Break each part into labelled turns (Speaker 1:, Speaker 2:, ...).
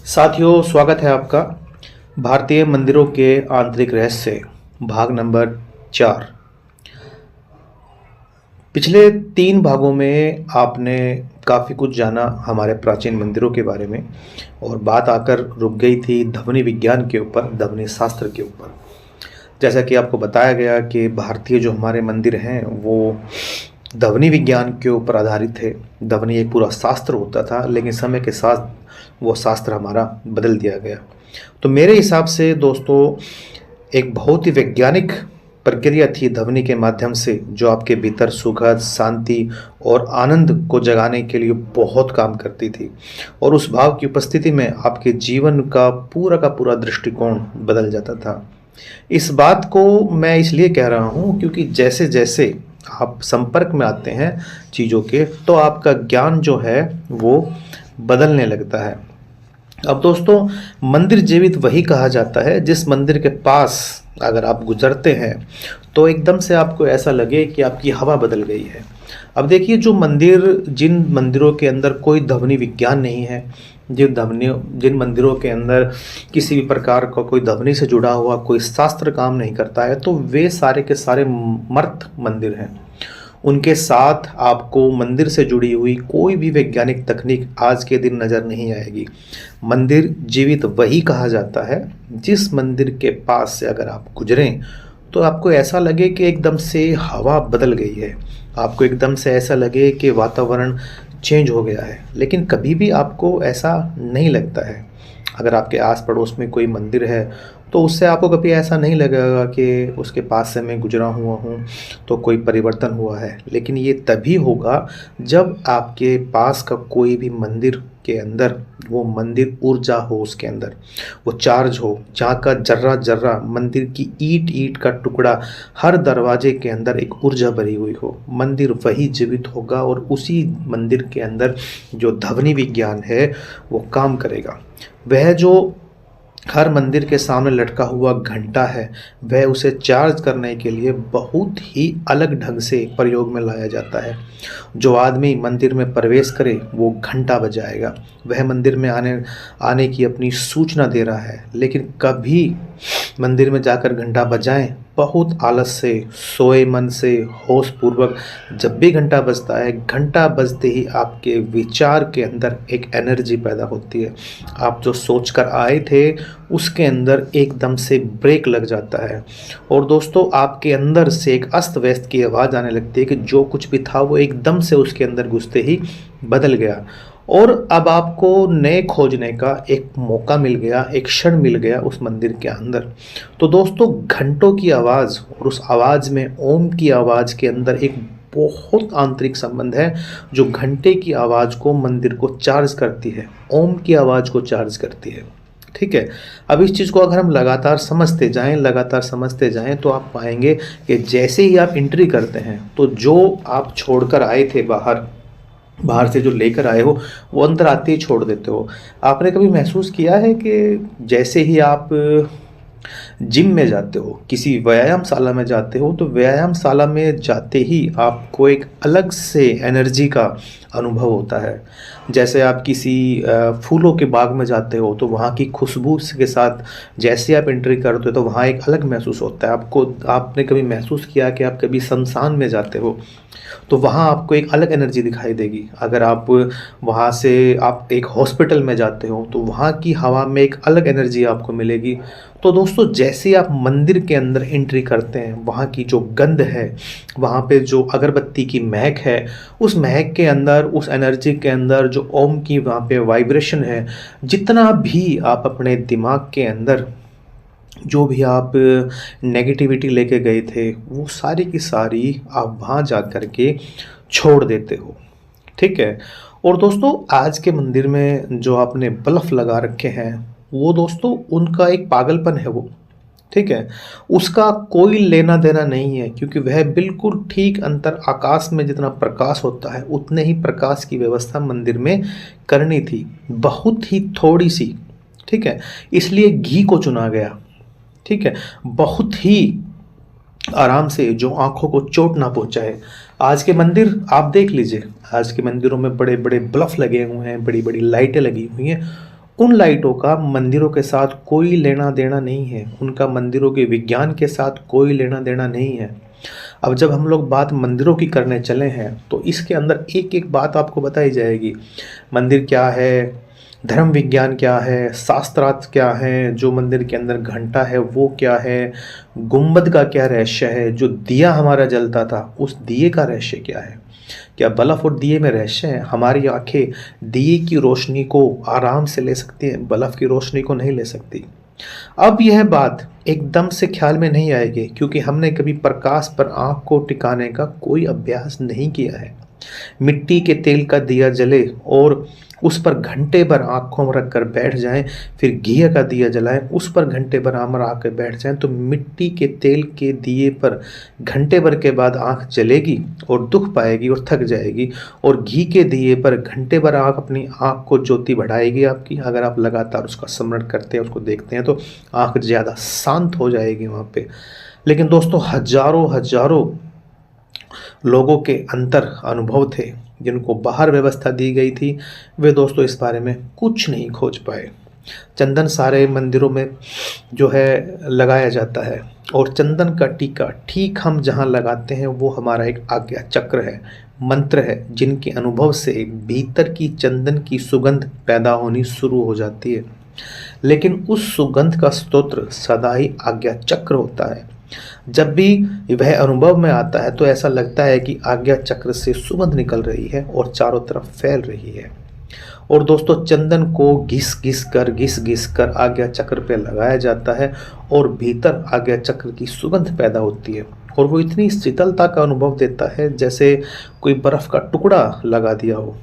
Speaker 1: साथियों, स्वागत है आपका भारतीय मंदिरों के आंतरिक रहस्य भाग नंबर 4। पिछले 3 भागों में आपने काफ़ी कुछ जाना हमारे प्राचीन मंदिरों के बारे में और बात आकर रुक गई थी ध्वनि विज्ञान के ऊपर, ध्वनि शास्त्र के ऊपर। जैसा कि आपको बताया गया कि भारतीय जो हमारे मंदिर हैं वो ध्वनि विज्ञान के ऊपर आधारित थे। ध्वनि एक पूरा शास्त्र होता था, लेकिन समय के साथ वो शास्त्र हमारा बदल दिया गया। तो मेरे हिसाब से दोस्तों, एक बहुत ही वैज्ञानिक प्रक्रिया थी ध्वनि के माध्यम से, जो आपके भीतर सुखद, शांति और आनंद को जगाने के लिए बहुत काम करती थी। और उस भाव की उपस्थिति में आपके जीवन का पूरा दृष्टिकोण बदल जाता था। इस बात को मैं इसलिए कह रहा हूँ क्योंकि जैसे जैसे आप संपर्क में आते हैं चीज़ों के, तो आपका ज्ञान जो है वो बदलने लगता है। अब दोस्तों, मंदिर जीवित वही कहा जाता है जिस मंदिर के पास अगर आप गुजरते हैं तो एकदम से आपको ऐसा लगे कि आपकी हवा बदल गई है। अब देखिए, जिन मंदिरों के अंदर कोई ध्वनि विज्ञान नहीं है, जिन मंदिरों के अंदर किसी भी प्रकार का कोई ध्वनि से जुड़ा हुआ कोई शास्त्र काम नहीं करता है, तो वे सारे के सारे मर्त मंदिर हैं। उनके साथ आपको मंदिर से जुड़ी हुई कोई भी वैज्ञानिक तकनीक आज के दिन नज़र नहीं आएगी। मंदिर जीवित वही कहा जाता है जिस मंदिर के पास से अगर आप गुजरें तो आपको ऐसा लगे कि एकदम से हवा बदल गई है, आपको एकदम से ऐसा लगे कि वातावरण चेंज हो गया है। लेकिन कभी भी आपको ऐसा नहीं लगता है। अगर आपके आस पड़ोस में कोई मंदिर है तो उससे आपको कभी ऐसा नहीं लगेगा कि उसके पास से मैं गुजरा हुआ हूँ तो कोई परिवर्तन हुआ है। लेकिन ये तभी होगा जब आपके पास का कोई भी मंदिर के अंदर वो मंदिर ऊर्जा हो, उसके अंदर वो चार्ज हो, जहाँ का जर्रा जर्रा मंदिर की ईंट ईंट का टुकड़ा, हर दरवाजे के अंदर एक ऊर्जा भरी हुई हो। मंदिर वही जीवित होगा और उसी मंदिर के अंदर जो ध्वनि विज्ञान है वो काम करेगा। वह जो हर मंदिर के सामने लटका हुआ घंटा है, वह उसे चार्ज करने के लिए बहुत ही अलग ढंग से प्रयोग में लाया जाता है। जो आदमी मंदिर में प्रवेश करे वो घंटा बजाएगा, वह मंदिर में आने की अपनी सूचना दे रहा है। लेकिन कभी मंदिर में जाकर घंटा बजाएं, बहुत आलस से, सोए मन से, होश पूर्वक जब भी घंटा बजता है, घंटा बजते ही आपके विचार के अंदर एक एनर्जी पैदा होती है। आप जो सोच कर आए थे उसके अंदर एकदम से ब्रेक लग जाता है और दोस्तों, आपके अंदर से एक अस्त व्यस्त की आवाज़ आने लगती है कि जो कुछ भी था वो एकदम से उसके अंदर घुसते ही बदल गया। और अब आपको नए खोजने का एक मौका मिल गया, एक क्षण मिल गया उस मंदिर के अंदर। तो दोस्तों, घंटों की आवाज़ और उस आवाज़ में ओम की आवाज़ के अंदर एक बहुत आंतरिक संबंध है, जो घंटे की आवाज़ को मंदिर को चार्ज करती है, ओम की आवाज़ को चार्ज करती है। ठीक है। अब इस चीज़ को अगर हम लगातार समझते जाएं तो आप पाएंगे कि जैसे ही आप एंट्री करते हैं तो जो आप छोड़कर आए थे बाहर से जो लेकर आए हो वो अंदर आते ही छोड़ देते हो। आपने कभी महसूस किया है कि जैसे ही आप जिम में जाते हो, किसी व्यायामशाला में जाते हो, तो व्यायामशाला में जाते ही आपको एक अलग से एनर्जी का अनुभव होता है। जैसे आप किसी फूलों के बाग में जाते हो तो वहाँ की खुशबू के साथ जैसे आप एंट्री करते हो तो वहाँ एक अलग महसूस होता है। आपने कभी महसूस किया कि आप कभी शमशान में जाते हो तो वहाँ आपको एक अलग एनर्जी दिखाई देगी। अगर आप वहाँ से आप एक हॉस्पिटल में जाते हो तो वहाँ की हवा में एक अलग एनर्जी आपको मिलेगी। तो दोस्तों, जैसे आप मंदिर के अंदर एंट्री करते हैं, वहाँ की जो गंध है, वहाँ पे जो अगरबत्ती की महक है, उस महक के अंदर, उस एनर्जी के अंदर जो ओम की वहाँ पे वाइब्रेशन है, जितना भी आप अपने दिमाग के अंदर जो भी आप नेगेटिविटी लेके गए थे वो सारी की सारी आप वहाँ जा कर के छोड़ देते हो। ठीक है। और दोस्तों, आज के मंदिर में जो आपने बल्ब लगा रखे हैं वो दोस्तों उनका एक पागलपन है वो। ठीक है। उसका कोई लेना देना नहीं है, क्योंकि वह बिल्कुल ठीक अंतर आकाश में जितना प्रकाश होता है उतने ही प्रकाश की व्यवस्था मंदिर में करनी थी, बहुत ही थोड़ी सी। ठीक है। इसलिए घी को चुना गया। ठीक है। बहुत ही आराम से, जो आंखों को चोट ना पहुंचाए। आज के मंदिर आप देख लीजिए, आज के मंदिरों में बड़े बड़े बल्ब लगे हुए हैं, बड़ी बड़ी लाइटें लगी हुई हैं, उन लाइटों का मंदिरों के साथ कोई लेना देना नहीं है, उनका मंदिरों के विज्ञान के साथ कोई लेना देना नहीं है। अब जब हम लोग बात मंदिरों की करने चले हैं तो इसके अंदर एक एक बात आपको बताई जाएगी। मंदिर क्या है, धर्म विज्ञान क्या है, शास्त्रार्थ क्या है, जो मंदिर के अंदर घंटा है वो क्या है, गुंबद का क्या रहस्य है, जो दिया हमारा जलता था उस दिए का रहस्य क्या है, क्या बल्ब और दिए में रहस्य है। हमारी आंखें दिए की रोशनी को आराम से ले सकती हैं, बल्ब की रोशनी को नहीं ले सकती। अब यह बात एकदम से ख्याल में नहीं आएगी क्योंकि हमने कभी प्रकाश पर आंख को टिकाने का कोई अभ्यास नहीं किया है। मिट्टी के तेल का दिया जले और उस पर घंटे भर आंखों में रखकर बैठ जाएं, फिर घी का दिया जलाएं, उस पर घंटे भर आमर आकर बैठ जाएं, तो मिट्टी के तेल के दिए पर घंटे भर के बाद आंख जलेगी और दुख पाएगी और थक जाएगी। और घी के दिए पर घंटे भर आंख अपनी आंख को ज्योति बढ़ाएगी आपकी। अगर आप लगातार उसका स्मरण करते हैं, उसको देखते हैं, तो आंख ज़्यादा शांत हो जाएगी वहाँ पे। लेकिन दोस्तों हजारों हजारों लोगों के अंतर अनुभव थे जिनको बाहर व्यवस्था दी गई थी, वे दोस्तों इस बारे में कुछ नहीं खोज पाए। चंदन सारे मंदिरों में जो है लगाया जाता है और चंदन का टीका ठीक हम जहाँ लगाते हैं वो हमारा एक आज्ञा चक्र है, मंत्र है, जिनके अनुभव से भीतर की चंदन की सुगंध पैदा होनी शुरू हो जाती है। लेकिन उस सुगंध का स्तोत्र सदा ही आज्ञा चक्र होता है। जब भी वह अनुभव में आता है तो ऐसा लगता है कि आज्ञा चक्र से सुगंध निकल रही है और चारों तरफ फैल रही है। और दोस्तों चंदन को घिस घिस कर आज्ञा चक्र पे लगाया जाता है और भीतर आज्ञा चक्र की सुगंध पैदा होती है और वो इतनी शीतलता का अनुभव देता है जैसे कोई बर्फ का टुकड़ा लगा दिया हो।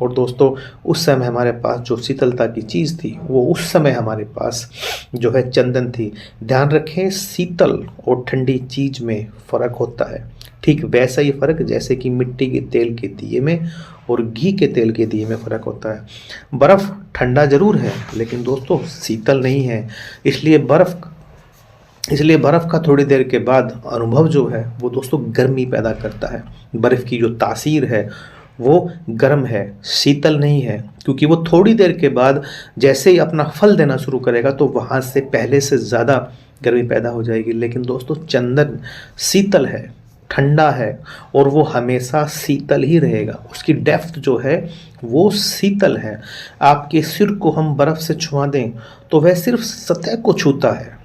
Speaker 1: और दोस्तों उस समय हमारे पास जो शीतलता की चीज़ थी वो उस समय हमारे पास जो है चंदन थी। ध्यान रखें, शीतल और ठंडी चीज़ में फ़र्क होता है। ठीक वैसा ही फ़र्क जैसे कि मिट्टी के तेल के दिए में और घी के तेल के दिए में फ़र्क होता है। बर्फ़ ठंडा ज़रूर है लेकिन दोस्तों शीतल नहीं है। इसलिए बर्फ़ का थोड़ी देर के बाद अनुभव जो है वो दोस्तों गर्मी पैदा करता है। बर्फ़ की जो तासीर है वो गर्म है, शीतल नहीं है, क्योंकि वो थोड़ी देर के बाद जैसे ही अपना फल देना शुरू करेगा तो वहाँ से पहले से ज़्यादा गर्मी पैदा हो जाएगी। लेकिन दोस्तों चंदन शीतल है, ठंडा है और वो हमेशा शीतल ही रहेगा। उसकी डेप्थ जो है वो शीतल है। आपके सिर को हम बर्फ़ से छुआ दें तो वह सिर्फ सतह को छूता है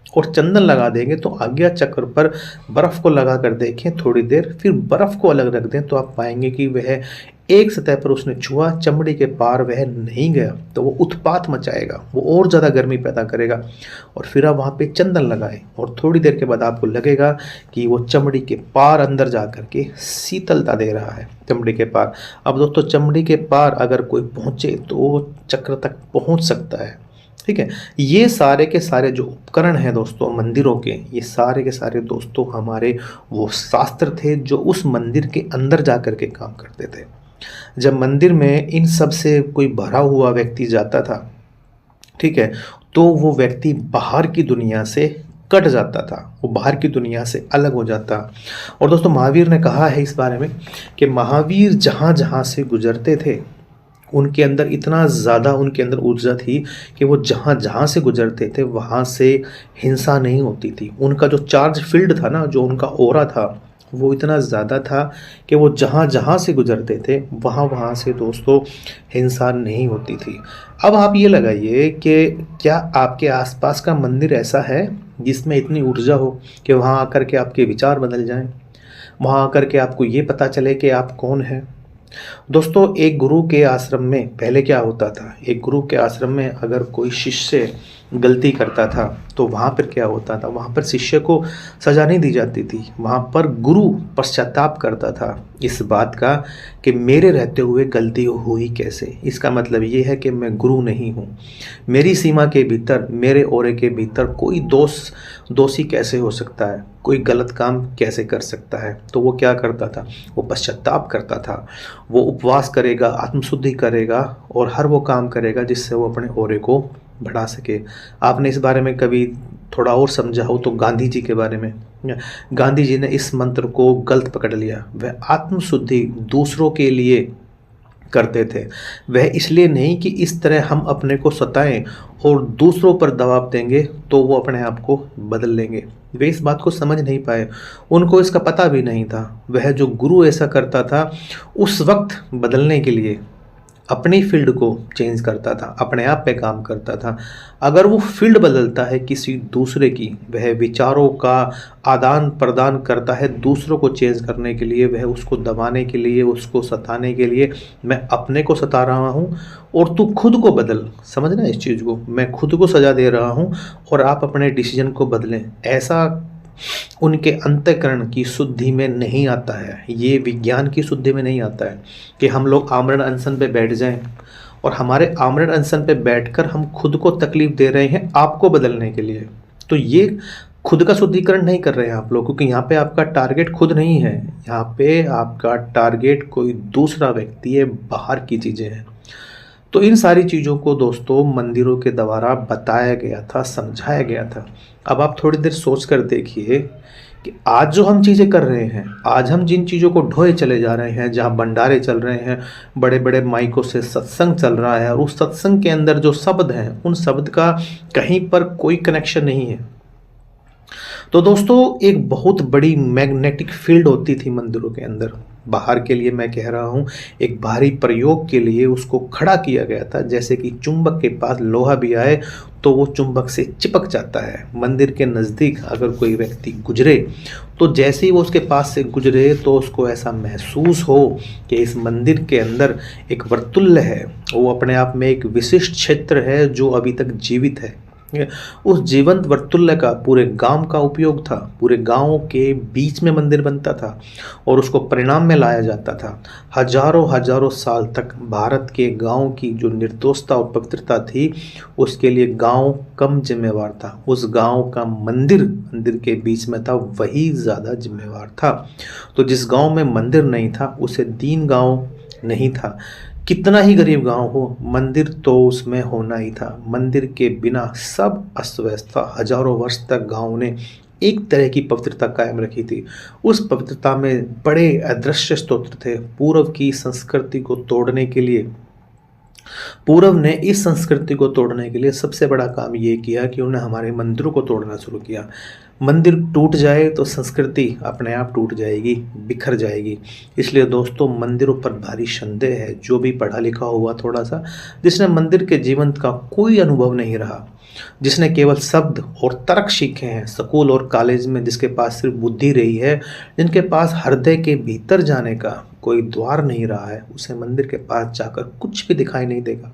Speaker 1: और चंदन लगा देंगे तो आज्ञा चक्र पर बर्फ़ को लगा कर देखें थोड़ी देर, फिर बर्फ़ को अलग रख दें तो आप पाएंगे कि वह एक सतह पर उसने छुआ, चमड़ी के पार वह नहीं गया तो वो उत्पात मचाएगा, वो और ज़्यादा गर्मी पैदा करेगा। और फिर आप वहाँ पे चंदन लगाएं और थोड़ी देर के बाद आपको लगेगा कि वो चमड़ी के पार अंदर जा कर के शीतलता दे रहा है, चमड़ी के पार। अब दोस्तों चमड़ी के पार अगर कोई पहुँचे तो वो चक्र तक पहुँच सकता है। ठीक है, ये सारे के सारे जो उपकरण हैं दोस्तों मंदिरों के, ये सारे के सारे दोस्तों हमारे वो शास्त्र थे जो उस मंदिर के अंदर जा कर के काम करते थे। जब मंदिर में इन सब से कोई भरा हुआ व्यक्ति जाता था, ठीक है, तो वो व्यक्ति बाहर की दुनिया से कट जाता था, वो बाहर की दुनिया से अलग हो जाता। और दोस्तों महावीर ने कहा है इस बारे में कि महावीर जहाँ जहाँ से गुजरते थे उनके अंदर इतना ज़्यादा उनके अंदर ऊर्जा थी कि वो जहाँ जहाँ से गुजरते थे वहाँ से हिंसा नहीं होती थी। उनका जो चार्ज फील्ड था ना, जो उनका ओरा था, वो इतना ज़्यादा था कि वो जहाँ जहाँ से गुजरते थे वहाँ वहाँ से दोस्तों हिंसा नहीं होती थी। अब आप ये लगाइए कि क्या आपके आसपास का मंदिर ऐसा है जिसमें इतनी ऊर्जा हो कि वहाँ आकर के आपके विचार बदल जाएं, वहाँ आकर के आपको ये पता चले कि आप कौन हैं। दोस्तों एक गुरु के आश्रम में पहले क्या होता था, एक गुरु के आश्रम में अगर कोई शिष्य गलती करता था तो वहाँ पर क्या होता था, वहाँ पर शिष्य को सज़ा नहीं दी जाती थी, वहाँ पर गुरु पश्चाताप करता था इस बात का कि मेरे रहते हुए गलती हुई कैसे। इसका मतलब ये है कि मैं गुरु नहीं हूँ, मेरी सीमा के भीतर, मेरे ओरे के भीतर कोई दोषी कैसे हो सकता है, कोई गलत काम कैसे कर सकता है। तो वो क्या करता था, वो पश्चाताप करता था, वो उपवास करेगा, आत्मशुद्धि करेगा और हर वो काम करेगा जिससे वो अपने ओरे को बढ़ा सके। आपने इस बारे में कभी थोड़ा और समझा हो तो गांधी जी के बारे में, गांधी जी ने इस मंत्र को गलत पकड़ लिया। वह आत्मशुद्धि दूसरों के लिए करते थे। वह इसलिए नहीं कि इस तरह हम अपने को सताएं और दूसरों पर दबाव देंगे तो वो अपने आप को बदल लेंगे। वे इस बात को समझ नहीं पाए, उनको इसका पता भी नहीं था। वह जो गुरु ऐसा करता था उस वक्त बदलने के लिए अपनी फील्ड को चेंज करता था, अपने आप पे काम करता था। अगर वो फील्ड बदलता है किसी दूसरे की, वह विचारों का आदान प्रदान करता है दूसरों को चेंज करने के लिए, वह उसको दबाने के लिए, उसको सताने के लिए, मैं अपने को सता रहा हूँ और तू खुद को बदल। समझना इस चीज़ को, मैं खुद को सजा दे रहा हूँ और आप अपने डिसीजन को बदलें, ऐसा उनके अंतःकरण की शुद्धि में नहीं आता है। ये विज्ञान की शुद्धि में नहीं आता है कि हम लोग आमरण अनशन पे बैठ जाएं और हमारे आमरण अनशन पे बैठकर हम खुद को तकलीफ दे रहे हैं आपको बदलने के लिए। तो ये खुद का शुद्धिकरण नहीं कर रहे हैं आप लोग, क्योंकि यहाँ पे आपका टारगेट खुद नहीं है, यहाँ पे आपका टारगेट कोई दूसरा व्यक्ति है, बाहर की चीज़ें हैं। तो इन सारी चीज़ों को दोस्तों मंदिरों के द्वारा बताया गया था, समझाया गया था। अब आप थोड़ी देर सोच कर देखिए कि आज जो हम चीज़ें कर रहे हैं, आज हम जिन चीज़ों को ढोए चले जा रहे हैं, जहाँ भंडारे चल रहे हैं, बड़े बड़े माइकों से सत्संग चल रहा है और उस सत्संग के अंदर जो शब्द हैं उन शब्द का कहीं पर कोई कनेक्शन नहीं है। तो दोस्तों एक बहुत बड़ी मैग्नेटिक फील्ड होती थी मंदिरों के अंदर, बाहर के लिए मैं कह रहा हूँ, एक बाहरी प्रयोग के लिए उसको खड़ा किया गया था। जैसे कि चुंबक के पास लोहा भी आए तो वो चुंबक से चिपक जाता है। मंदिर के नज़दीक अगर कोई व्यक्ति गुजरे तो जैसे ही वो उसके पास से गुजरे तो उसको ऐसा महसूस हो कि इस मंदिर के अंदर एक वर्तुल्य है, वो अपने आप में एक विशिष्ट क्षेत्र है जो अभी तक जीवित है। उस जीवंत वर्तुल्य का पूरे गांव का उपयोग था, पूरे गांव के बीच में मंदिर बनता था और उसको परिणाम में लाया जाता था। हजारों हजारों साल तक भारत के गांव की जो निर्दोषता और पवित्रता थी उसके लिए गांव कम जिम्मेवार था, उस गांव का मंदिर के बीच में था वही ज़्यादा जिम्मेवार था। तो जिस गांव में मंदिर नहीं था उसे दीन गांव नहीं था। कितना ही गरीब गांव हो, मंदिर तो उसमें होना ही था। मंदिर के बिना सब अस्त व्यस्त था। हजारों वर्ष तक गांव ने एक तरह की पवित्रता कायम रखी थी। उस पवित्रता में बड़े अदृश्य स्तोत्र थे। पूर्व की संस्कृति को तोड़ने के लिए, पूर्व ने इस संस्कृति को तोड़ने के लिए सबसे बड़ा काम ये किया कि उन्हें हमारे मंदिरों को तोड़ना शुरू किया। मंदिर टूट जाए तो संस्कृति अपने आप टूट जाएगी, बिखर जाएगी। इसलिए दोस्तों मंदिरों पर भारी संदेह है। जो भी पढ़ा लिखा हुआ थोड़ा सा, जिसने मंदिर के जीवन का कोई अनुभव नहीं रहा, जिसने केवल शब्द और तर्क सीखे हैं स्कूल और कॉलेज में, जिसके पास सिर्फ बुद्धि रही है, जिनके पास हृदय के भीतर जाने का कोई द्वार नहीं रहा है, उसे मंदिर के पास जाकर कुछ भी दिखाई नहीं देगा।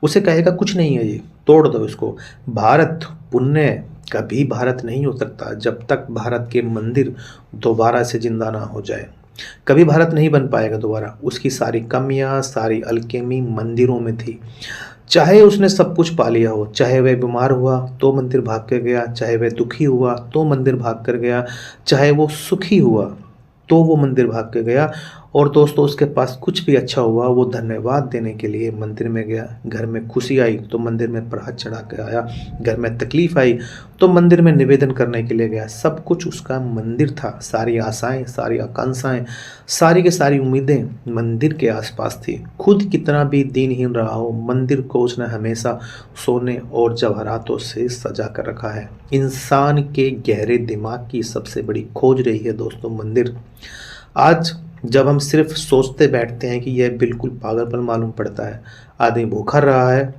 Speaker 1: उसे कहेगा कुछ नहीं है, ये तोड़ दो इसको। भारत पुण्य कभी भारत नहीं हो सकता जब तक भारत के मंदिर दोबारा से जिंदा ना हो जाए। कभी भारत नहीं बन पाएगा दोबारा। उसकी सारी कमियां, सारी अलकेमी मंदिरों में थी। चाहे उसने सब कुछ पा लिया हो, चाहे वह बीमार हुआ तो मंदिर भाग कर गया, चाहे वह दुखी हुआ तो मंदिर भाग कर गया, चाहे वो सुखी हुआ तो वो मंदिर भाग के गया। और दोस्तों उसके पास कुछ भी अच्छा हुआ वो धन्यवाद देने के लिए मंदिर में गया। घर में खुशी आई तो मंदिर में प्रसाद चढ़ा के आया, घर में तकलीफ आई तो मंदिर में निवेदन करने के लिए गया। सब कुछ उसका मंदिर था। सारी आशाएं, सारी आकांक्षाएं, सारी की सारी उम्मीदें मंदिर के आसपास थी। खुद कितना भी दीनहीन रहा हो, मंदिर को उसने हमेशा सोने और जवाहरातों से सजा कर रखा है। इंसान के गहरे दिमाग की सबसे बड़ी खोज रही है दोस्तों मंदिर। आज जब हम सिर्फ सोचते बैठते हैं कि यह बिल्कुल पागलपन मालूम पड़ता है, आदमी भूखा रहा है,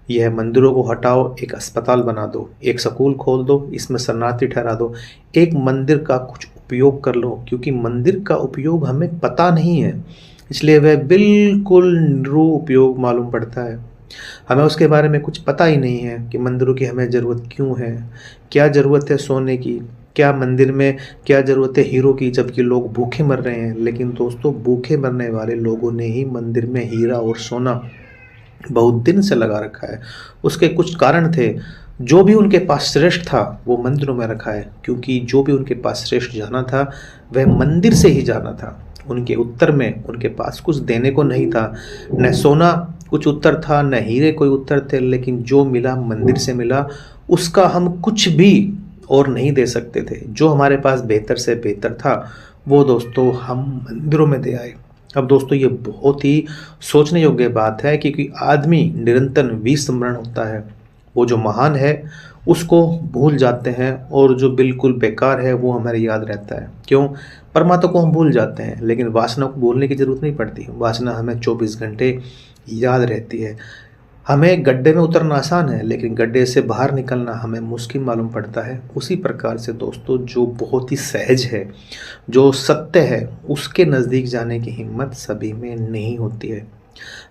Speaker 1: यह मंदिरों को हटाओ, एक अस्पताल बना दो, एक स्कूल खोल दो, इसमें शरणार्थी ठहरा दो, एक मंदिर का कुछ उपयोग कर लो, क्योंकि मंदिर का उपयोग हमें पता नहीं है, इसलिए वह बिल्कुल निरुपयोग मालूम पड़ता है। हमें उसके बारे में कुछ पता ही नहीं है कि मंदिरों की हमें ज़रूरत क्यों है, क्या ज़रूरत है सोने की, क्या मंदिर में क्या ज़रूरत है हीरो की, जबकि लोग भूखे मर रहे हैं। लेकिन दोस्तों भूखे मरने वाले लोगों ने ही मंदिर में हीरा और सोना बहुत दिन से लगा रखा है। उसके कुछ कारण थे। जो भी उनके पास श्रेष्ठ था वो मंदिरों में रखा है, क्योंकि जो भी उनके पास श्रेष्ठ जाना था वह मंदिर से ही जाना था। उनके उत्तर में उनके पास कुछ देने को नहीं था, न सोना कुछ उत्तर था, न हीरे कोई उत्तर थे, लेकिन जो मिला मंदिर से मिला। उसका हम कुछ भी और नहीं दे सकते थे। जो हमारे पास बेहतर से बेहतर था वो दोस्तों हम मंदिरों में दे आए। अब दोस्तों ये बहुत ही सोचने योग्य बात है, क्योंकि आदमी निरंतर विस्मरण होता है। वो जो महान है उसको भूल जाते हैं, और जो बिल्कुल बेकार है वो हमारे याद रहता है। क्यों? परमात्मा को हम भूल जाते हैं, लेकिन वासना को भूलने की ज़रूरत नहीं पड़ती। वासना हमें 24 घंटे याद रहती है। हमें गड्ढे में उतरना आसान है, लेकिन गड्ढे से बाहर निकलना हमें मुश्किल मालूम पड़ता है। उसी प्रकार से दोस्तों, जो बहुत ही सहज है, जो सत्य है, उसके नज़दीक जाने की हिम्मत सभी में नहीं होती है।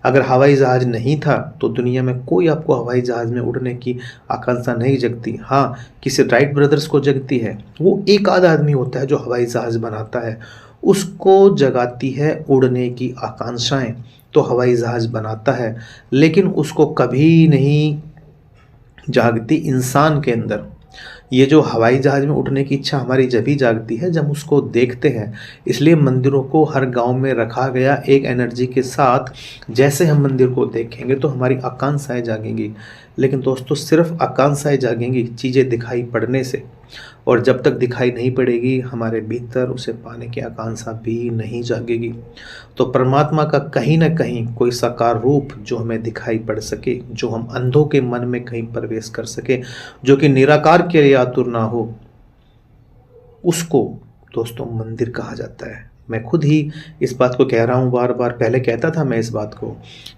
Speaker 1: अगर हवाई जहाज़ नहीं था तो दुनिया में कोई आपको हवाई जहाज़ में उड़ने की आकांक्षा नहीं जगती। हाँ, किसी राइट ब्रदर्स को जगती है। वो एक आध आदमी होता है जो हवाई जहाज़ बनाता है, उसको जगाती है उड़ने की आकांक्षाएं, तो हवाई जहाज़ बनाता है। लेकिन उसको कभी नहीं जागती इंसान के अंदर। ये जो हवाई जहाज़ में उठने की इच्छा हमारी जब ही जागती है जब उसको देखते हैं। इसलिए मंदिरों को हर गांव में रखा गया एक एनर्जी के साथ। जैसे हम मंदिर को देखेंगे तो हमारी आकांक्षाएं जागेंगी। लेकिन दोस्तों, सिर्फ आकांक्षाएं जागेंगी चीज़ें दिखाई पड़ने से, और जब तक दिखाई नहीं पड़ेगी हमारे भीतर उसे पाने की आकांक्षा भी नहीं जागेगी। तो परमात्मा का कहीं ना कहीं कोई साकार रूप जो हमें दिखाई पड़ सके, जो हम अंधों के मन में कहीं प्रवेश कर सके, जो कि निराकार के लिए आतुर ना हो, उसको दोस्तों मंदिर कहा जाता है। मैं खुद ही इस बात को कह रहा हूँ बार बार। पहले कहता था मैं इस बात को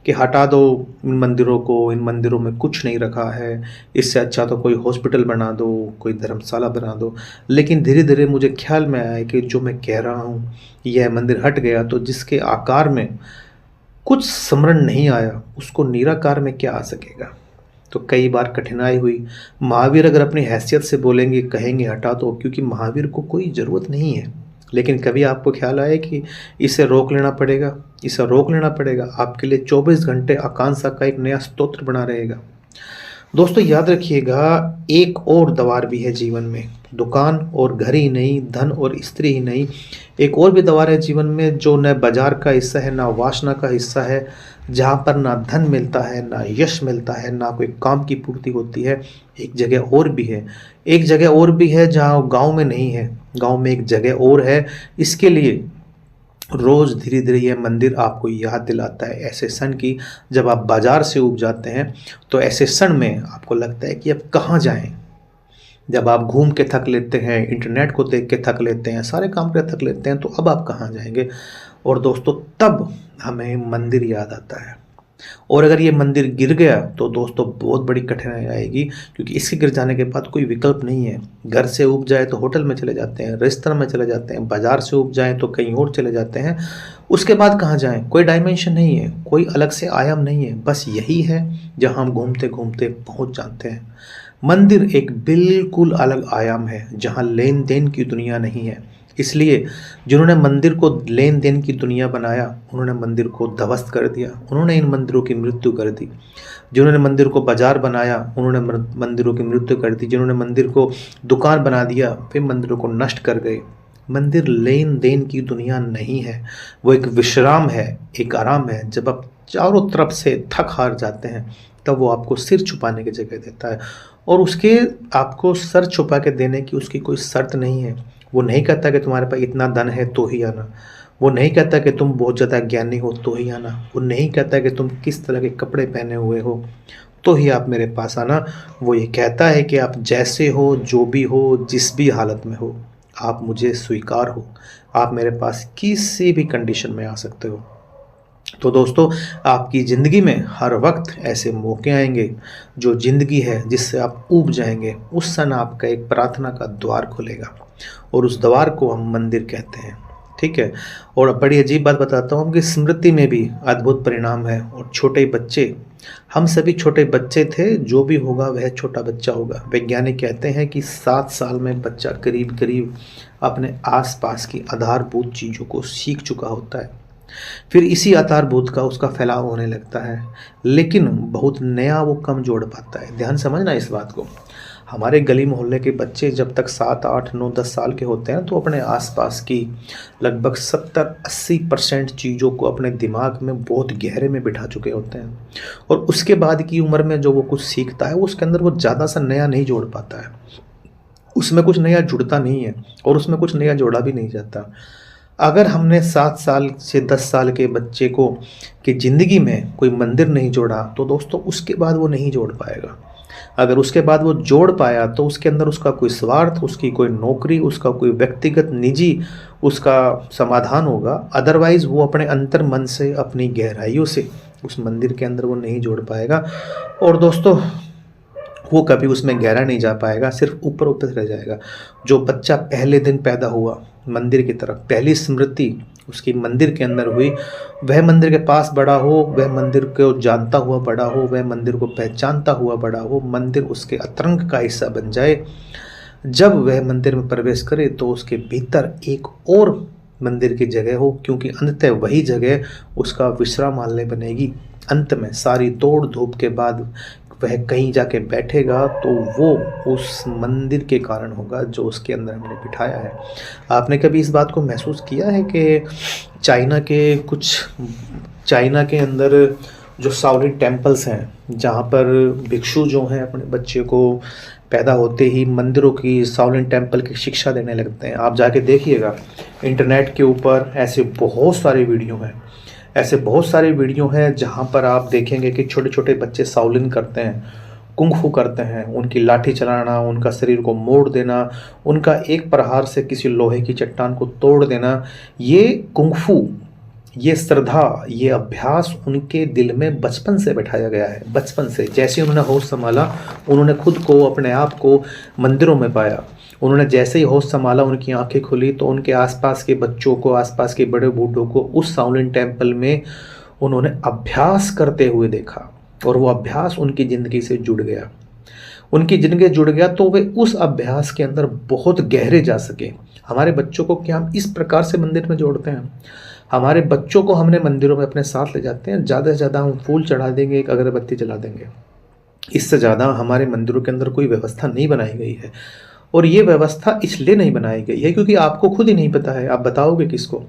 Speaker 1: कि हटा दो इन मंदिरों को, इन मंदिरों में कुछ नहीं रखा है, इससे अच्छा तो कोई हॉस्पिटल बना दो, कोई धर्मशाला बना दो। लेकिन धीरे धीरे मुझे ख्याल में आया कि जो मैं कह रहा हूँ यह मंदिर हट गया, तो जिसके आकार में कुछ स्मरण नहीं आया उसको निराकार में क्या आ सकेगा। तो कई बार कठिनाई हुई। महावीर अगर अपनी हैसियत से बोलेंगे, कहेंगे हटा दो, क्योंकि महावीर को कोई ज़रूरत नहीं है। लेकिन कभी आपको ख्याल आए कि इसे रोक लेना पड़ेगा, इसे रोक लेना पड़ेगा। आपके लिए 24 घंटे आकांक्षा का एक नया स्तोत्र बना रहेगा। दोस्तों याद रखिएगा, एक और दवार भी है जीवन में। दुकान और घर ही नहीं, धन और स्त्री ही नहीं, एक और भी दवार है जीवन में, जो न बाजार का हिस्सा है, ना वासना का हिस्सा है, जहाँ पर ना धन मिलता है, ना यश मिलता है, ना कोई काम की पूर्ति होती है। एक जगह और भी है, एक जगह और भी है जहाँ गांव में नहीं है, गांव में एक जगह और है। इसके लिए रोज़ धीरे धीरे यह मंदिर आपको याद दिलाता है ऐसे क्षण की जब आप बाजार से उब जाते हैं। तो ऐसे क्षण में आपको लगता है कि अब कहाँ जाएं। जब आप घूम के थक लेते हैं, इंटरनेट को देख के थक लेते हैं, सारे काम कर थक लेते हैं, तो अब आप कहाँ जाएंगे। और दोस्तों तब हमें मंदिर याद आता है। और अगर ये मंदिर गिर गया तो दोस्तों बहुत बड़ी कठिनाई आएगी, क्योंकि इसके गिर जाने के बाद कोई विकल्प नहीं है। घर से उब जाए तो होटल में चले जाते हैं, रेस्तरां में चले जाते हैं, बाजार से उब जाएं तो कहीं और चले जाते हैं। उसके बाद कहाँ जाएं? कोई डायमेंशन नहीं है, कोई अलग से आयाम नहीं है, बस यही है जहाँ हम घूमते घूमते पहुँच जाते हैं। मंदिर एक बिल्कुल अलग आयाम है जहाँ लेन देन की दुनिया नहीं है। इसलिए जिन्होंने मंदिर को लेन देन की दुनिया बनाया, उन्होंने मंदिर को ध्वस्त कर दिया, उन्होंने इन मंदिरों की मृत्यु कर दी। जिन्होंने मंदिर को बाजार बनाया, उन्होंने मंदिरों की मृत्यु कर दी। जिन्होंने मंदिर को दुकान बना दिया, फिर मंदिरों को नष्ट कर गए। मंदिर लेन देन की दुनिया नहीं है, वो एक विश्राम है, एक आराम है। जब आप चारों तरफ से थक हार जाते हैं तब वो आपको सिर छुपाने की जगह देता है, और उसके आपको सर छुपा के देने की उसकी कोई शर्त नहीं है। वो नहीं कहता कि तुम्हारे पास इतना धन है तो ही आना, वो नहीं कहता कि तुम बहुत ज़्यादा ज्ञानी हो तो ही आना, वो नहीं कहता कि तुम किस तरह के कपड़े पहने हुए हो तो ही आप मेरे पास आना। वो ये कहता है कि आप जैसे हो, जो भी हो, जिस भी हालत में हो, आप मुझे स्वीकार हो, आप मेरे पास किसी भी कंडीशन में आ सकते हो। तो दोस्तों, आपकी ज़िंदगी में हर वक्त ऐसे मौके आएंगे जो ज़िंदगी है जिससे आप ऊब जाएंगे। उस क्षण आपका एक प्रार्थना का द्वार खुलेगा, और उस द्वार को हम मंदिर कहते हैं। ठीक है। और बड़ी अजीब बात बताता हूँ कि स्मृति में भी अद्भुत परिणाम है। और छोटे बच्चे, हम सभी छोटे बच्चे थे, जो भी होगा वह छोटा बच्चा होगा। वैज्ञानिक कहते हैं कि 7 साल में बच्चा करीब करीब अपने आसपास की आधारभूत चीज़ों को सीख चुका होता है। फिर इसी आधारभूत का उसका फैलाव होने लगता है, लेकिन बहुत नया वो कम जोड़ पाता है। ध्यान समझना इस बात को। हमारे गली मोहल्ले के बच्चे जब तक 7, 8, 9, 10 साल के होते हैं तो अपने आसपास की लगभग 70-80% चीज़ों को अपने दिमाग में बहुत गहरे में बिठा चुके होते हैं। और उसके बाद की उम्र में जो वो कुछ सीखता है उसके अंदर वो ज़्यादा सा नया नहीं जोड़ पाता है, उसमें कुछ नया जुड़ता नहीं है, और उसमें कुछ नया जोड़ा भी नहीं जाता। अगर हमने 7 साल से 10 साल के बच्चे को की ज़िंदगी में कोई मंदिर नहीं जोड़ा, तो दोस्तों उसके बाद वो नहीं जोड़ पाएगा। अगर उसके बाद वो जोड़ पाया तो उसके अंदर उसका कोई स्वार्थ, उसकी कोई नौकरी, उसका कोई व्यक्तिगत निजी उसका समाधान होगा। अदरवाइज़ वो अपने अंतर मन से, अपनी गहराइयों से उस मंदिर के अंदर वो नहीं जोड़ पाएगा, और दोस्तों वो कभी उसमें गहरा नहीं जा पाएगा, सिर्फ ऊपर ऊपर रह जाएगा। जो बच्चा पहले दिन पैदा हुआ मंदिर की तरफ, पहली स्मृति उसकी मंदिर के अंदर हुई, वह मंदिर के पास बड़ा हो, वह मंदिर को जानता हुआ बड़ा हो, वह मंदिर को पहचानता हुआ बड़ा हो, मंदिर उसके अंतरंग का हिस्सा बन जाए। जब वह मंदिर में प्रवेश करे तो उसके भीतर एक और मंदिर की जगह हो, क्योंकि अंततः वही जगह उसका विश्रामालय बनेगी। अंत में सारी दौड़ धूप के बाद वह कहीं जाके बैठेगा तो वो उस मंदिर के कारण होगा जो उसके अंदर हमने बिठाया है। आपने कभी इस बात को महसूस किया है कि चाइना के अंदर जो शाओलिन टेम्पल्स हैं, जहाँ पर भिक्षु जो हैं अपने बच्चे को पैदा होते ही मंदिरों की, शाओलिन टेम्पल की शिक्षा देने लगते हैं। आप जाके देखिएगा, इंटरनेट के ऊपर ऐसे बहुत सारे वीडियो हैं जहाँ पर आप देखेंगे कि छोटे छोटे बच्चे शाओलिन करते हैं, कुंग-फू करते हैं। उनकी लाठी चलाना, उनका शरीर को मोड़ देना, उनका एक प्रहार से किसी लोहे की चट्टान को तोड़ देना, ये कुंग-फू, ये श्रद्धा, ये अभ्यास उनके दिल में बचपन से बैठाया गया है। बचपन से जैसे उन्होंने होश संभाला, उन्होंने खुद को, अपने आप को मंदिरों में पाया। उन्होंने जैसे ही होश संभाला, उनकी आंखें खुली तो उनके आसपास के बच्चों को, आसपास के बड़े बूढ़ों को उस शाओलिन टेम्पल में उन्होंने अभ्यास करते हुए देखा, और वो अभ्यास उनकी ज़िंदगी से जुड़ गया। तो वे उस अभ्यास के अंदर बहुत गहरे जा सके। हमारे बच्चों को क्या हम इस प्रकार से मंदिर में जोड़ते हैं? हमारे बच्चों को हमने मंदिरों में अपने साथ ले जाते हैं। ज़्यादा से ज़्यादा हम फूल चढ़ा देंगे, एक अगरबत्ती जला देंगे। इससे ज़्यादा हमारे मंदिरों के अंदर कोई व्यवस्था नहीं बनाई गई है। और ये व्यवस्था इसलिए नहीं बनाई गई है क्योंकि आपको खुद ही नहीं पता है। आप बताओगे किसको?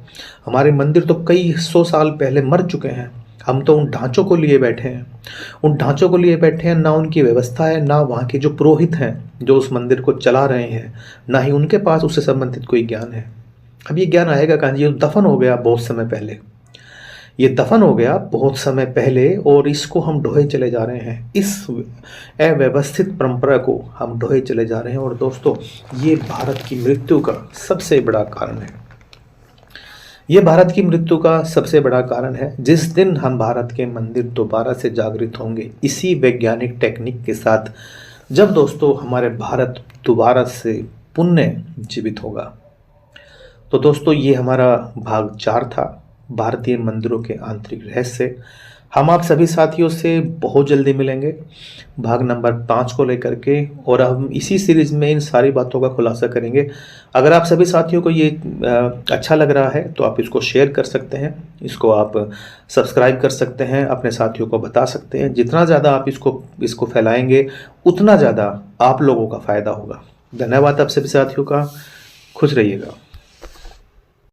Speaker 1: हमारे मंदिर तो कई 100 साल पहले मर चुके हैं। हम तो उन ढांचों को लिए बैठे हैं। ना उनकी व्यवस्था है, ना वहाँ के जो पुरोहित हैं जो उस मंदिर को चला रहे हैं, ना ही उनके पास उससे संबंधित कोई ज्ञान है। अब ये ज्ञान आएगा कहाँ? ये दफन हो गया बहुत समय पहले, और इसको हम ढोए चले जा रहे हैं। इस अव्यवस्थित परंपरा को हम ढोए चले जा रहे हैं। और दोस्तों, ये भारत की मृत्यु का सबसे बड़ा कारण है। जिस दिन हम भारत के मंदिर दोबारा से जागृत होंगे इसी वैज्ञानिक टेक्निक के साथ, जब दोस्तों हमारे भारत दोबारा से पुनः जीवित होगा। तो दोस्तों, ये हमारा भाग 4 था, भारतीय मंदिरों के आंतरिक रहस्य। हम आप सभी साथियों से बहुत जल्दी मिलेंगे भाग नंबर 5 को लेकर के, और हम इसी सीरीज में इन सारी बातों का खुलासा करेंगे। अगर आप सभी साथियों को ये अच्छा लग रहा है तो आप इसको शेयर कर सकते हैं, इसको आप सब्सक्राइब कर सकते हैं, अपने साथियों को बता सकते हैं। जितना ज़्यादा आप इसको फैलाएंगे उतना ज़्यादा आप लोगों का फ़ायदा होगा। धन्यवाद आप सभी साथियों का। खुश रहिएगा।